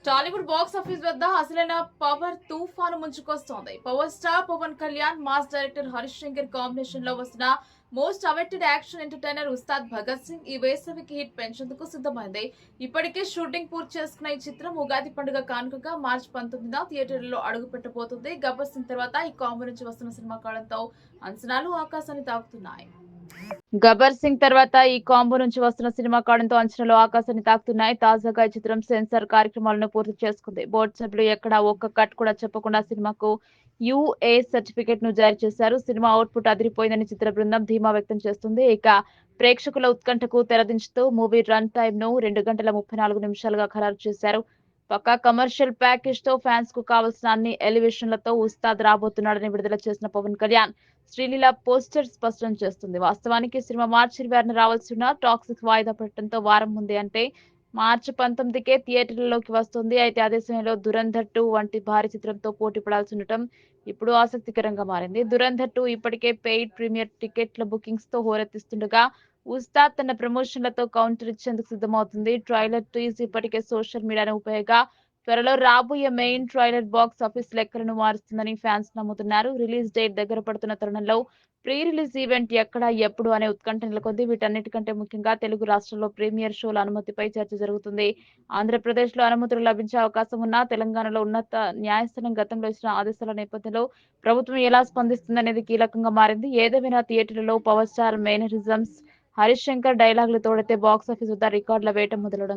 Tollywood box office వద్ద అసలైన power తుఫాను ముంచుకొస్తోంది. Power star Pawan Kalyan, mass director Harish Shankar combination లో వస్తున్న most awaited action entertainer Ustaad Bhagat Singh ఈ వేసవికి హిట్ పెంచేందుకు సిద్ధమైంది. ఇప్పటికే షూటింగ్ పూర్తి చేసుకున్న ఈ చిత్రం ఉగాది పండుగ కానుకగా మార్చి 19న థియేటర్లలో అడుగు పెట్టబోతుంది. గబ్బర్ సింగ్ తర్వాత ఈ కాంబో నుంచి వస్తున్న సినిమా కావడంతో అంచనాలు ఆకాశాన్ని తాకుతున్నాయి. గబ్బర్ సింగ్ తర్వాత ఈ కాంబో నుంచి వస్తున్న సినిమా కావడంతో అంచనాలు ఆకాశాన్ని తాకుతున్నాయి. తాజాగా ఈ చిత్రం సెన్సార్ కార్యక్రమాలను పూర్తి చేసుకుంది. బోర్డు సభ్యులు ఎక్కడా ఒక్క కట్ కూడా చెప్పకుండా సినిమాకు యుఏ సర్టిఫికెట్ ను జారీ చేశారు. సినిమా అవుట్పుట్ అదిరిపోయిందని చిత్ర బృందం ధీమా వ్యక్తం చేస్తుంది. ఇక ప్రేక్షకుల ఉత్కంఠకు తెరదించుతూ మూవీ రన్ టైమ్ ను 2 గంటల 34 నిమిషాలుగా ఖరారు చేశారు. పక్కా కమర్షియల్ ప్యాకేజ్ తో ఫ్యాన్స్ కు కావాల్సిన అన్ని ఎలివేషన్లతో ఉస్తాద్ రాబోతున్నాడని విడుదల చేసిన పవన్ కళ్యాణ్ శ్రీలీల పోస్టర్ స్పష్టం చేస్తుంది. వాస్తవానికి సినిమా మార్చి 26న రావాల్సి ఉన్న టాక్సిక్ వాయిదా పడటంతో వారం ముందే అంటే మార్చి 19కే థియేటర్లలోకి వస్తుంది. అయితే అదే సమయంలో దురంధర్ 2 వంటి భారీ చిత్రంతో పోటీ పడాల్సి ఉండటం ఇప్పుడు ఆసక్తికరంగా మారింది. దురంధర్ 2 ఇప్పటికే పెయిడ్ ప్రీమియర్ టికెట్ల బుకింగ్స్ తో హోరెత్తిస్తుండగా ఉస్తాద్ తన ప్రమోషన్లతో కౌంటర్ ఇచ్చేందుకు సిద్ధమవుతుంది. ట్రైలర్ టీజ్ ఇప్పటికే సోషల్ మీడియాను ఉపయోగ త్వరలో రాబోయే మెయిన్ ట్రైలర్ బాక్స్ ఆఫీస్ లెక్కలను మారుస్తుందని ఫ్యాన్స్ నమ్ముతున్నారు. రిలీజ్ డేట్ దగ్గర పడుతున్న తరుణంలో ప్రీ రిలీజ్ ఈవెంట్ ఎక్కడ ఎప్పుడు అనే ఉత్కంఠ నెలకొంది. వీటన్నిటికంటే ముఖ్యంగా తెలుగు రాష్ట్రాల్లో ప్రీమియర్ షోల అనుమతిపై చర్చ జరుగుతుంది. ఆంధ్రప్రదేశ్లో అనుమతులు లభించే అవకాశం ఉన్నా తెలంగాణలో ఉన్నత న్యాయస్థానం గతంలో ఇచ్చిన ఆదేశాల నేపథ్యంలో ప్రభుత్వం ఎలా స్పందిస్తుందనేది కీలకంగా మారింది. ఏదేమైనా థియేటర్లలో power star mannerisms Harish Shankar డైలాగులు తోడైతే బాక్సాఫీస్ వద్ద రికార్డుల వేట మొదలవడం